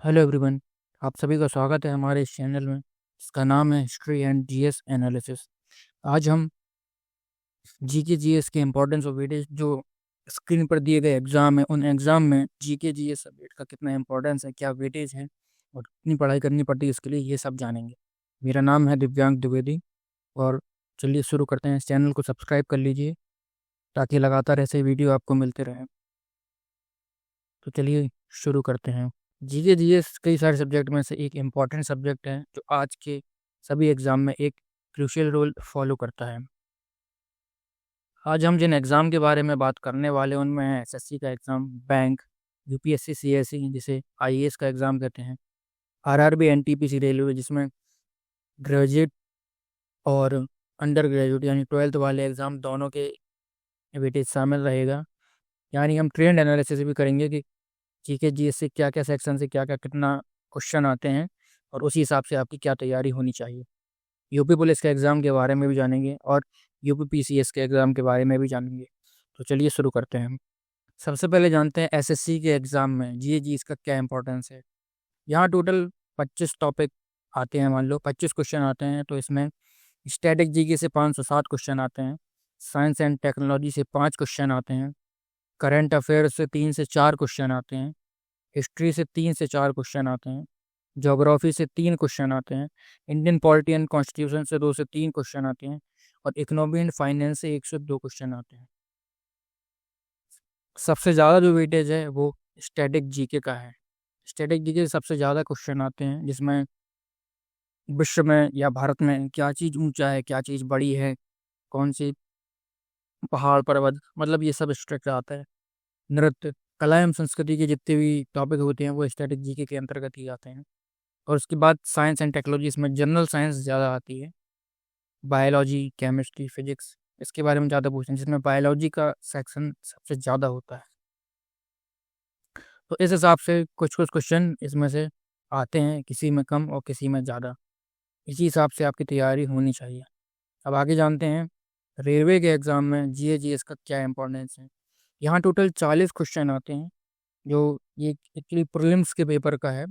Hello everyone. आप सभी का स्वागत है हमारे इस चैनल में। इसका नाम है हिस्ट्री एंड जीएस एनालिसिस। आज हम जीके जीएस के इम्पोर्टेंस और वेटेज जो स्क्रीन पर दिए गए एग्ज़ाम है, उन एग्ज़ाम में जीके जीएस सब्जेक्ट का कितना इम्पोर्टेंस है, क्या वेटेज है और कितनी पढ़ाई करनी पड़ती है इसके लिए, ये सब जानेंगे। मेरा नाम है दिव्यांग द्विवेदी और चलिए शुरू करते हैं। इस चैनल को सब्सक्राइब कर लीजिए ताकि लगातार ऐसे वीडियो आपको मिलते रहें। तो चलिए शुरू करते हैं। जीके जीएस कई सारे सब्जेक्ट में से एक इम्पॉर्टेंट सब्जेक्ट है जो आज के सभी एग्ज़ाम में एक क्रूशियल रोल फॉलो करता है। आज हम जिन एग्ज़ाम के बारे में बात करने वाले हैं उनमें है एसएससी का एग्ज़ाम, बैंक, यूपीएससी सीएससी जिसे आईएएस का एग्ज़ाम कहते हैं, आरआरबी, एनटीपीसी, रेलवे जिसमें ग्रेजुएट और अंडर ग्रेजुएट यानी 12th वाले एग्ज़ाम दोनों के वेटेज शामिल रहेगा। यानी हम ट्रेंड एनालिसिस भी करेंगे कि जीके जीएस से क्या क्या सेक्शन से क्या क्या कितना क्वेश्चन आते हैं और उसी हिसाब से आपकी क्या तैयारी होनी चाहिए। यूपी पुलिस के एग्ज़ाम के बारे में भी जानेंगे और यूपी पीसीएस के एग्ज़ाम के बारे में भी जानेंगे। तो चलिए शुरू करते हैं। सबसे पहले जानते हैं एसएससी के एग्ज़ाम में जीए जी इसका क्या इंपॉर्टेंस है। यहाँ टोटल 25 टॉपिक आते हैं। मान लो 25 क्वेश्चन आते हैं तो इसमें स्टैटिक जीके से 507 क्वेश्चन आते हैं, साइंस एंड टेक्नोलॉजी से 5 क्वेश्चन आते हैं, करंट अफेयर्स से 3 से 4 क्वेश्चन आते हैं, हिस्ट्री से 3 से 4 क्वेश्चन आते हैं, ज्योग्राफी से 3 क्वेश्चन आते हैं, इंडियन पॉलिटी एंड कॉन्स्टिट्यूशन से 2 से 3 क्वेश्चन आते हैं और इकोनॉमी एंड फाइनेंस से 1 से 2 क्वेश्चन आते हैं। सबसे ज़्यादा जो वेटेज है वो स्टैटिक जीके का है। स्टैटिक जीके से सबसे ज़्यादा क्वेश्चन आते हैं जिसमें विश्व में या भारत में क्या चीज़ ऊंचा है, क्या चीज़ बड़ी है, कौन सी पहाड़ पर्वत, मतलब ये सब स्ट्रिक्ट आता है। नृत्य, कला एवं संस्कृति के जितने भी टॉपिक होते हैं वो स्टैटिक जीके के अंतर्गत ही आते हैं। और उसके बाद साइंस एंड टेक्नोलॉजी, इसमें जनरल साइंस ज़्यादा आती है, बायोलॉजी, केमिस्ट्री, फिजिक्स इसके बारे में ज़्यादा पूछते हैं जिसमें बायोलॉजी का सेक्शन सबसे ज़्यादा होता है। तो इस हिसाब से कुछ कुछ क्वेश्चन इसमें से आते हैं, किसी में कम और किसी में ज़्यादा। इसी हिसाब से आपकी तैयारी होनी चाहिए। अब आगे जानते हैं रेलवे के एग्ज़ाम में जीए जीएस का क्या इंपॉर्टेंस है। यहाँ टोटल 40 क्वेश्चन आते हैं जो ये एक्चुअली प्रीलिम्स के पेपर का है,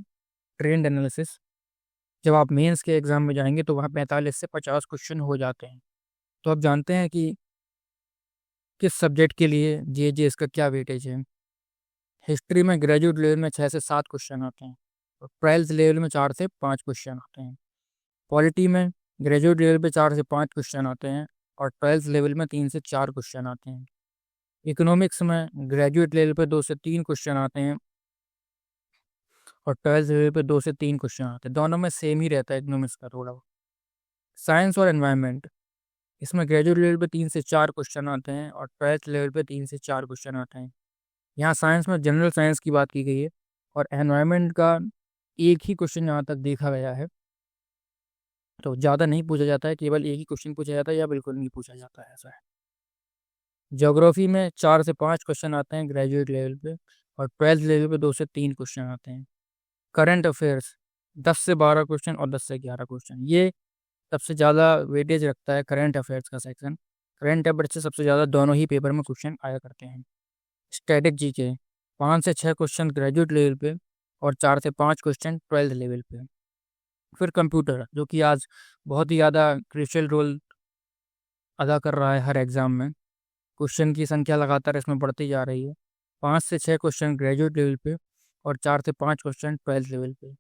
ट्रेंड एनालिसिस। जब आप मेंस के एग्ज़ाम में जाएंगे तो वहाँ 45 से 50 क्वेश्चन हो जाते हैं। तो आप जानते हैं कि किस सब्जेक्ट के लिए जीए जीएस का क्या वेटेज है। हिस्ट्री में ग्रेजुएट लेवल में 6 से 7 क्वेश्चन आते हैं और ट्वेल्थ लेवल में 4 से 5 क्वेश्चन आते हैं। पॉलिटी में ग्रेजुएट लेवल पे 4 से 5 क्वेश्चन आते हैं और ट्वेल्थ लेवल में 3 से 4 क्वेश्चन आते हैं। इकोनॉमिक्स में ग्रेजुएट लेवल पे 2 से 3 क्वेश्चन आते हैं और ट्वेल्थ लेवल पे 2 से 3 क्वेश्चन आते हैं। दोनों में सेम ही रहता है इकोनॉमिक्स का थोड़ा। साइंस और एनवायरनमेंट, इसमें ग्रेजुएट लेवल पे 3 से 4 क्वेश्चन आते हैं और ट्वेल्थ लेवल पे 3 से 4 क्वेश्चन आते हैं। यहाँ साइंस में जनरल साइंस की बात की गई है और एनवायरनमेंट का एक ही क्वेश्चन यहाँ तक देखा गया है। तो ज़्यादा नहीं पूछा जाता है, केवल एक ही क्वेश्चन पूछा जाता है या बिल्कुल नहीं पूछा जाता है, ऐसा है। ज्योग्राफी में 4 से 5 क्वेश्चन आते हैं ग्रेजुएट लेवल पे और ट्वेल्थ लेवल पे 2 से 3 क्वेश्चन आते हैं। करंट अफेयर्स 10 से 12 क्वेश्चन और 10 से 11 क्वेश्चन, ये सबसे ज़्यादा वेटेज रखता है करंट अफेयर्स का सेक्शन। करंट अफेयर्स से सबसे ज़्यादा दोनों ही पेपर में क्वेश्चन आया करते हैं। स्टैटिक जीके 5 से 6 क्वेश्चन ग्रेजुएट लेवल पे और 4 से 5 क्वेश्चन ट्वेल्थ लेवल पे। फिर कंप्यूटर, जो कि आज बहुत ही ज़्यादा क्रूशियल रोल अदा कर रहा है हर एग्ज़ाम में। क्वेश्चन की संख्या लगातार इसमें बढ़ती जा रही है। 5 से 6 क्वेश्चन ग्रेजुएट लेवल पे और 4 से 5 क्वेश्चन ट्वेल्थ लेवल पे।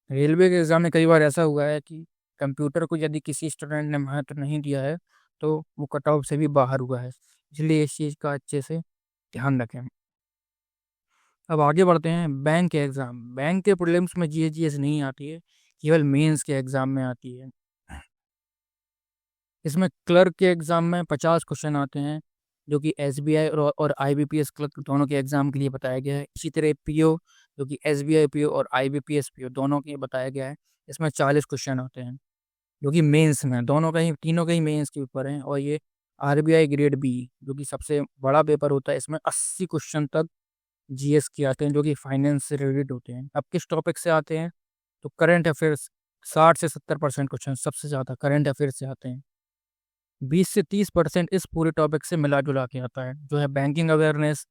रेलवे के एग्ज़ाम में कई बार ऐसा हुआ है कि कंप्यूटर को यदि किसी स्टूडेंट ने महत्व नहीं दिया है तो वो कट ऑफ से भी बाहर हुआ है, इसलिए इस चीज़ का अच्छे से ध्यान रखें। अब आगे बढ़ते हैं बैंक के एग्ज़ाम। बैंक के प्रीलिम्स में जीएस जीएस नहीं आती है, केवल मेंस के एग्ज़ाम में आती है। इसमें क्लर्क के एग्ज़ाम में 50 क्वेश्चन आते हैं जो कि एसबीआई और आईबीपीएस क्लर्क दोनों के एग्ज़ाम के लिए बताया गया है। इसी तरह पीओ, जो कि एसबीआई पीओ और आईबीपीएस पीओ दोनों के बताया गया है। इसमें 40 क्वेश्चन आते हैं जो कि मेंस में, दोनों का ही, तीनों का ही मेंस के ऊपर हैं। और ये आरबीआई ग्रेड बी जो कि सबसे बड़ा पेपर होता है, इसमें 80 क्वेश्चन तक जीएस के आते हैं जो कि फाइनेंस से रिलेटेड होते हैं। अब किस टॉपिक से आते हैं, तो करंट अफेयर्स 60 से 70% क्वेश्चन सबसे ज़्यादा करंट अफेयर्स से आते हैं। 20 से 30% इस पूरे टॉपिक से मिला जुला के आता है, जो है banking awareness,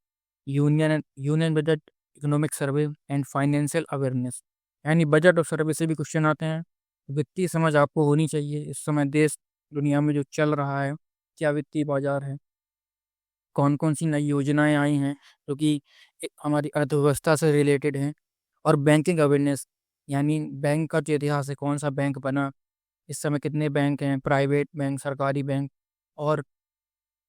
union union budget, economic survey and financial awareness. यानी बजट और सर्वे से भी क्वेश्चन आते हैं। वित्तीय समझ आपको होनी चाहिए, इस समय देश दुनिया में जो चल रहा है, क्या वित्तीय बाजार है, कौन कौन सी नई योजनाएं आई हैं जो कि हमारी अर्थव्यवस्था से रिलेटेड हैं। और बैंकिंग अवेयरनेस, यानी बैंक का जो इतिहास है, कौन सा बैंक बना, इस समय कितने बैंक हैं, प्राइवेट बैंक, सरकारी बैंक, और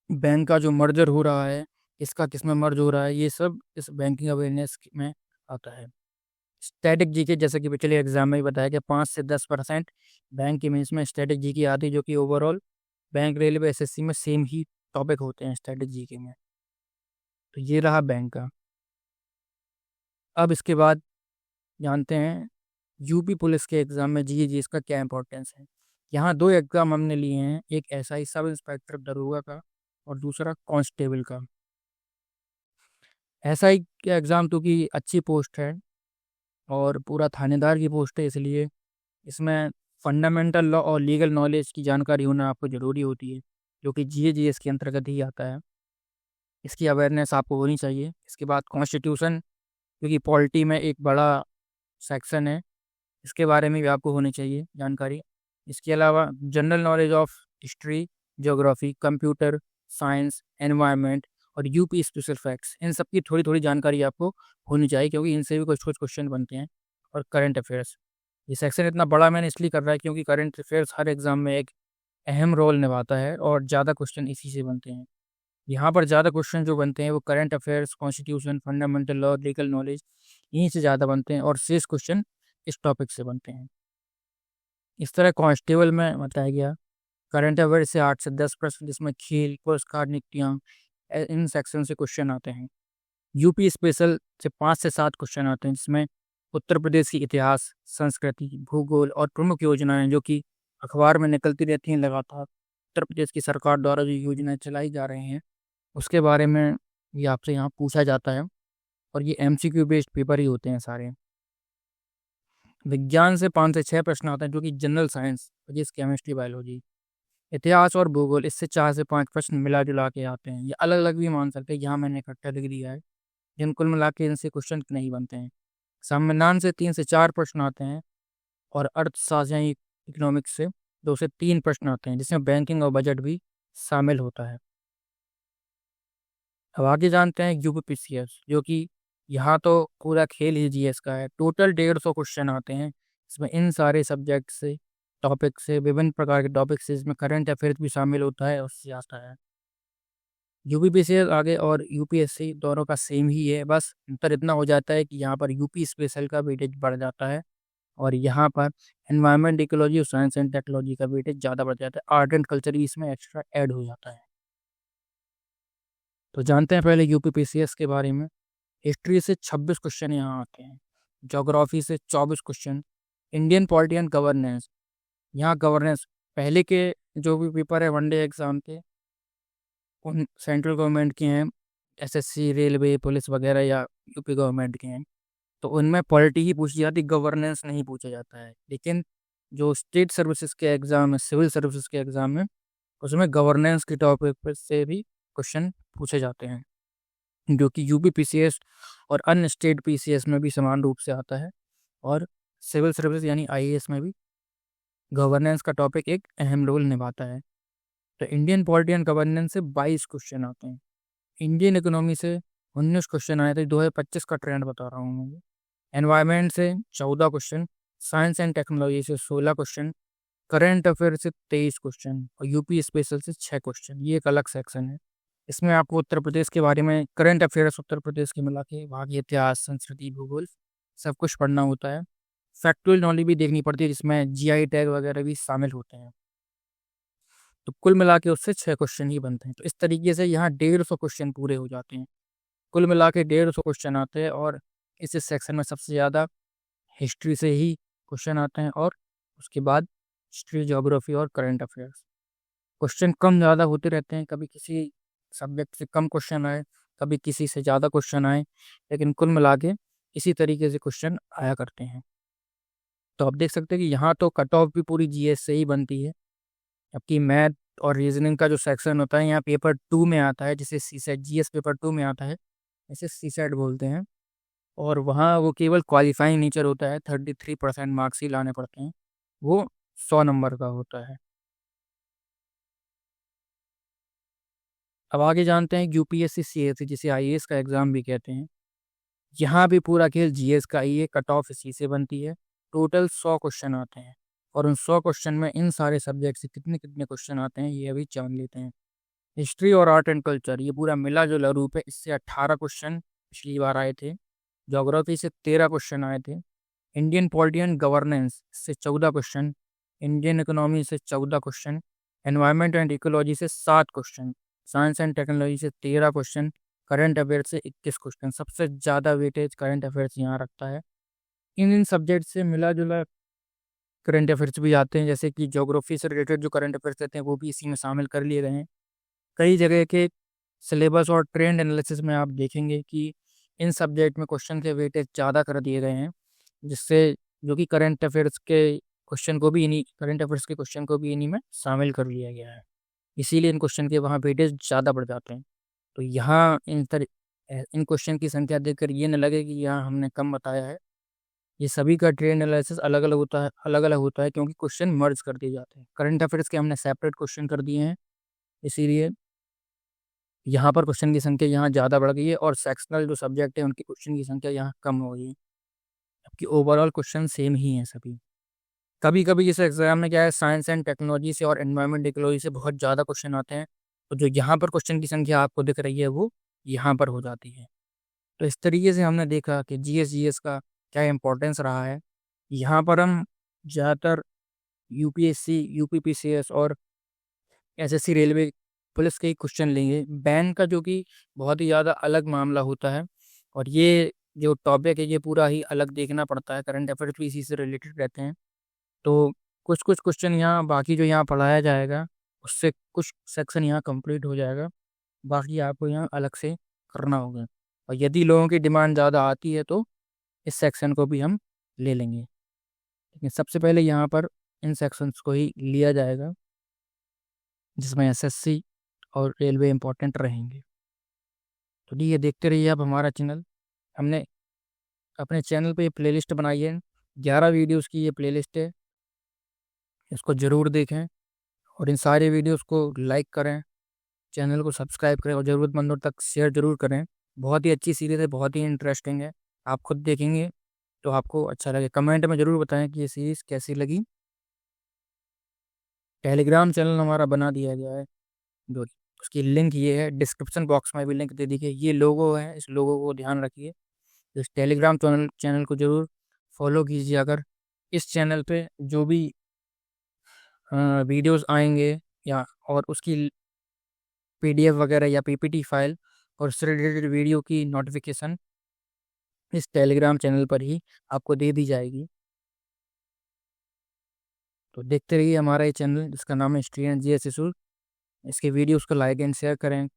बैंक का जो मर्जर हो रहा है, किसका किस में मर्ज हो रहा है, ये सब इस बैंकिंग अवेयरनेस में आता है। स्टैटिक जीके, जैसे कि पिछले एग्जाम में ही बताया कि 5 से 10% बैंक इमेज में स्टैटिक जीके आती है, जो कि ओवरऑल बैंक, रेलवे, एसएससी में सेम ही टॉपिक होते हैं स्टैटिक जीके में। तो ये रहा बैंक का। अब इसके बाद जानते हैं यूपी पुलिस के एग्जाम में जी इसका क्या इंपॉर्टेंस है। यहाँ दो एग्जाम हमने लिए हैं, एक एसआई सब इंस्पेक्टर दरोगा का और दूसरा कांस्टेबल का। एसआई का एग्ज़ाम क्योंकि अच्छी पोस्ट है और पूरा थानेदार की पोस्ट है, इसलिए इसमें फंडामेंटल लॉ और लीगल नॉलेज की जानकारी होना आपको ज़रूरी होती है, जो कि जीएस के अंतर्गत ही आता है। इसकी अवेयरनेस आपको होनी चाहिए। इसके बाद कॉन्स्टिट्यूशन, क्योंकि पॉलिटी में एक बड़ा सेक्शन है, इसके बारे में भी आपको होनी चाहिए जानकारी। इसके अलावा general knowledge of history, geography, computer science, environment और यूपी स्पेशल फैक्ट्स, इन सब की थोड़ी थोड़ी जानकारी आपको होनी चाहिए, क्योंकि इनसे भी कुछ कुछ क्वेश्चन बनते हैं। और करंट अफेयर्स, ये सेक्शन इतना बड़ा मैंने इसलिए कर रहा है क्योंकि करंट अफेयर्स हर एग्जाम में एक अहम रोल निभाता है और ज़्यादा क्वेश्चन इसी से बनते हैं। यहाँ पर ज़्यादा क्वेश्चन जो बनते हैं वो current affairs, constitution, fundamental law, legal knowledge, यहीं से ज़्यादा बनते हैं और शेष क्वेश्चन इस टॉपिक से बनते हैं। इस तरह कांस्टेबल में बताया गया करंट अफेयर से 8 से 10 प्रश्न, जिसमें खेल, पुरस्कार, नियुक्तियाँ, इन सेक्शन से क्वेश्चन आते हैं। यूपी स्पेशल से 5 से 7 क्वेश्चन आते हैं, जिसमें उत्तर प्रदेश की इतिहास, संस्कृति, भूगोल और प्रमुख योजनाएं जो कि अखबार में निकलती रहती हैं लगातार, उत्तर प्रदेश की सरकार द्वारा जो योजनाएं चलाई जा रही हैं उसके बारे में ये आपसे यहाँ पूछा जाता है। और ये एमसीक्यू बेस्ड पेपर ही होते हैं सारे। विज्ञान से 5 से 6 प्रश्न आते हैं, जो कि general science, physics, chemistry, biology. इतिहास और भूगोल, इससे 4 से 5 प्रश्न मिला जुला के आते हैं। ये अलग अलग भी मान सकते हैं, यहाँ मैंने इकट्ठा लिख दिया है, जिन कुल मिला के इनसे क्वेश्चन नहीं बनते हैं। संविधान से 3 से 4 प्रश्न आते हैं और अर्थशास्त्र यानी इकोनॉमिक्स से 2 से 3 प्रश्न आते हैं, जिसमें बैंकिंग और बजट भी शामिल होता है। अब आगे जानते हैं यूपीपीसीएस, जो कि यहाँ तो पूरा खेल ही जीएस का है। टोटल 150 क्वेश्चन आते हैं, इसमें इन सारे सब्जेक्ट से, टॉपिक से, विभिन्न प्रकार के टॉपिक से, इसमें करंट अफेयर्स भी शामिल होता है, उससे आता है। यूपीपीसीएस आगे और यूपीएससी दोनों का सेम ही है, बस अंतर इतना हो जाता है कि यहाँ पर यूपी स्पेशल का वेटेज बढ़ जाता है और यहाँ पर एनवायरमेंट, इकोलॉजी और साइंस एंड टेक्नोलॉजी का वेटेज ज़्यादा बढ़ जाता है। आर्ट एंड कल्चर भी इसमें एक्स्ट्रा ऐड हो जाता है। तो जानते हैं पहले यूपीपीसीएस के बारे में। हिस्ट्री से 26 क्वेश्चन यहाँ आते हैं, ज्योग्राफी से 24 question, Indian polity and governance, यहाँ गवर्नेंस पहले के जो भी पेपर है वनडे एग्जाम के, उन सेंट्रल गवर्नमेंट के हैं, एसएससी, रेलवे, पुलिस वगैरह, या यूपी गवर्नमेंट के हैं, तो उनमें पॉलिटी ही पूछी जाती, गवर्नेंस नहीं पूछा जाता है। लेकिन जो स्टेट सर्विसेज के एग्जाम है, सिविल सर्विसेज के एग्जाम में, उसमें गवर्नेंस के टॉपिक पर से भी क्वेश्चन पूछे जाते हैं, जो कि यूपी पीसीएस और अन्य स्टेट पीसीएस में भी समान रूप से आता है। और सिविल सर्विस यानी आईएएस में भी गवर्नेंस का टॉपिक एक अहम रोल निभाता है। तो इंडियन पॉलिटी एंड गवर्नेंस से 22 क्वेश्चन आते हैं। इंडियन इकोनॉमी से 19 क्वेश्चन आए थे, 2025 का ट्रेंड बता रहा हूँ मैं। एनवायरनमेंट से 14 क्वेश्चन, साइंस एंड टेक्नोलॉजी से 16 क्वेश्चन, करंट अफेयर से 23 क्वेश्चन और यूपी स्पेशल से 6 क्वेश्चन। ये एक अलग सेक्शन है। इसमें आपको उत्तर प्रदेश के बारे में, करंट अफेयर्स उत्तर प्रदेश के मिला के, वहाँ की इतिहास, संस्कृति, भूगोल सब कुछ पढ़ना होता है। फैक्चुअल नॉलेज भी देखनी पड़ती है, जिसमें जीआई टैग वगैरह भी शामिल होते हैं। तो कुल मिला के उससे 6 क्वेश्चन ही बनते हैं। तो इस तरीके से यहाँ 150 क्वेश्चन पूरे हो जाते हैं। कुल मिला के 150 क्वेश्चन आते हैं और इस सेक्शन में सबसे ज़्यादा हिस्ट्री से ही क्वेश्चन आते हैं और उसके बाद हिस्ट्री, ज्योग्राफी और करंट अफेयर्स। क्वेश्चन कम ज़्यादा होते रहते हैं, कभी किसी सब्जेक्ट से कम क्वेश्चन आए, कभी किसी से ज़्यादा क्वेश्चन आए, लेकिन कुल मिला के इसी तरीके से क्वेश्चन आया करते हैं। तो आप देख सकते हैं कि यहाँ तो कट ऑफ भी पूरी जीएस से ही बनती है, जबकि मैथ और रीजनिंग का जो सेक्शन होता है यहाँ पेपर 2 में आता है, जिसे सी सेट, जीएस पेपर 2 में आता है, इसे सी सेट बोलते हैं। और वहाँ वो केवल क्वालिफाइंग नेचर होता है, 33% मार्क्स ही लाने पड़ते हैं, वो 100 नंबर का होता है। अब आगे जानते हैं यूपीएससी सीएससी, जिसे आईएएस का एग्ज़ाम भी कहते हैं। यहाँ भी पूरा खेल जीएस का ही है, कट ऑफ इसी से बनती है। टोटल 100 क्वेश्चन आते हैं, और उन 100 क्वेश्चन में इन सारे सब्जेक्ट से कितने कितने क्वेश्चन आते हैं ये अभी जान लेते हैं। हिस्ट्री और आर्ट एंड कल्चर, ये पूरा मिला जुला रूप है। इससे 18 क्वेश्चन पिछली बार आए थे। ज्योग्राफी से 13 क्वेश्चन आए थे। इंडियन पॉलिटी एंड गवर्नेंस से 14 क्वेश्चन। इंडियन इकोनॉमी से 14 क्वेश्चन। एनवायरनमेंट एंड इकोलॉजी से 7 क्वेश्चन। साइंस एंड टेक्नोलॉजी से 13 क्वेश्चन। करंट अफेयर से 21 क्वेश्चन। सबसे ज़्यादा वेटेज करंट अफेयर्स यहाँ रखता है। इन सब्जेक्ट से मिला जुला करंट अफेयर्स भी आते हैं, जैसे कि ज्योग्राफी से रिलेटेड जो करंट अफेयर्स रहते हैं वो भी इसी में शामिल कर लिए गए हैं। कई जगह के सिलेबस और ट्रेंड एनालिसिस में आप देखेंगे कि इन सब्जेक्ट में क्वेश्चन के वेटेज ज़्यादा कर दिए गए हैं, जिससे जो कि करंट अफेयर्स के क्वेश्चन को भी इन्हीं में शामिल कर लिया गया है। इसीलिए इन क्वेश्चन के वहाँ वेटेज ज़्यादा बढ़ जाते हैं। तो यहाँ इन क्वेश्चन की संख्या देखकर ये न लगे कि यहाँ हमने कम बताया है। ये सभी का ट्रेंड एनालिसिस अलग अलग होता है, क्योंकि क्वेश्चन मर्ज कर दिए जाते हैं। करंट अफेयर्स के हमने सेपरेट क्वेश्चन कर दिए हैं, इसीलिए यहाँ पर क्वेश्चन की संख्या यहाँ ज़्यादा बढ़ गई है, और सेक्शनल जो सब्जेक्ट है उनकी क्वेश्चन की संख्या यहाँ कम हो गई है, जबकि ओवरऑल क्वेश्चन सेम ही हैं सभी। कभी कभी इस एग्जाम में क्या है, साइंस एंड टेक्नोलॉजी से और एनवायरमेंट इकोलॉजी से बहुत ज़्यादा क्वेश्चन आते हैं, तो जो यहाँ पर क्वेश्चन की संख्या आपको दिख रही है वो यहाँ पर हो जाती है। तो इस तरीके से हमने देखा कि जीएस का क्या इंपॉर्टेंस रहा है। यहाँ पर हम ज़्यादातर यूपीएससी, यूपीपीसीएस और एसएससी, रेलवे, पुलिस के ही क्वेश्चन लेंगे। बैंक का जो कि बहुत ही ज़्यादा अलग मामला होता है, और ये जो टॉपिक है ये पूरा ही अलग देखना पड़ता है। करंट अफेयर्स भी इसी से रिलेटेड रहते हैं। तो कुछ कुछ क्वेश्चन यहाँ बाकी जो यहाँ पढ़ाया जाएगा उससे कुछ सेक्शन यहाँ कंप्लीट हो जाएगा, बाकी आपको यहाँ अलग से करना होगा। और यदि लोगों की डिमांड ज़्यादा आती है तो इस सेक्शन को भी हम ले लेंगे, लेकिन सबसे पहले यहाँ पर इन सेक्शंस को ही लिया जाएगा, जिसमें एसएससी और रेलवे इंपॉर्टेंट रहेंगे। तो ठीक है, देखते रहिए आप हमारा चैनल। हमने अपने चैनल पे ये प्लेलिस्ट बनाई है, 11 वीडियोस की ये प्लेलिस्ट है, इसको ज़रूर देखें और इन सारे वीडियोस को लाइक करें, चैनल को सब्सक्राइब करें और ज़रूरतमंदों तक शेयर ज़रूर करें। बहुत ही अच्छी सीरीज़ है, बहुत ही इंटरेस्टिंग है। आप खुद देखेंगे तो आपको अच्छा लगे। कमेंट में ज़रूर बताएं कि ये सीरीज़ कैसी लगी। टेलीग्राम चैनल हमारा बना दिया गया है, जो उसकी लिंक ये है, डिस्क्रिप्शन बॉक्स में भी लिंक दे दीजिए। ये लोगो है, इस लोगो को ध्यान रखिए। इस टेलीग्राम चैनल को ज़रूर फॉलो कीजिए। अगर इस चैनल पे जो भी वीडियोस आएंगे या और उसकी पीडीएफ वगैरह या पीपीटी फाइल और उससे रिलेटेड वीडियो की नोटिफिकेशन इस टेलीग्राम चैनल पर ही आपको दे दी जाएगी। तो देखते रहिए हमारा ये चैनल, जिसका नाम है हिस्ट्री एंड जीएस इशू। इसके वीडियोस को लाइक एंड शेयर करें।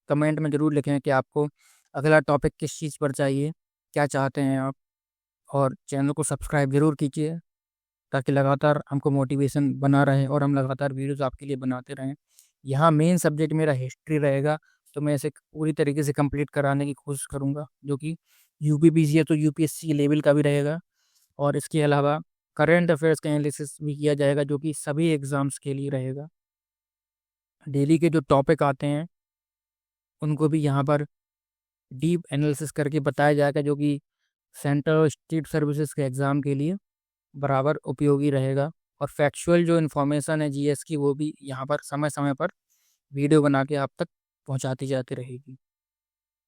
कमेंट में ज़रूर लिखें कि आपको अगला टॉपिक किस चीज़ पर चाहिए, क्या चाहते हैं आप। और चैनल को सब्सक्राइब ज़रूर कीजिए, ताकि लगातार हमको मोटिवेशन बना रहे और हम लगातार वीडियोस आपके लिए बनाते रहें। यहाँ मेन सब्जेक्ट मेरा हिस्ट्री रहेगा, तो मैं इसे पूरी तरीके से कंप्लीट कराने की कोशिश करूँगा, जो कि यूपीपीसी है तो यूपीएससी लेवल का भी रहेगा। और इसके अलावा करंट अफेयर्स का एनालिसिस भी किया जाएगा, जो कि सभी एग्ज़ाम्स के लिए रहेगा। डेली के जो टॉपिक आते हैं उनको भी यहाँ पर डीप एनालिसिस करके बताया जाएगा, जो कि सेंट्रल और स्टेट सर्विसेज के एग्ज़ाम के लिए बराबर उपयोगी रहेगा। और फैक्चुअल जो इन्फॉर्मेशन है जीएस की, वो भी यहाँ पर समय समय पर वीडियो बना के आप तक पहुँचाती जाती रहेगी।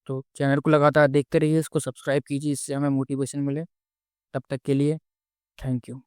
तो चैनल को लगातार देखते रहिए, इसको सब्सक्राइब कीजिए, इससे हमें मोटिवेशन मिले। तब तक के लिए थैंक यू।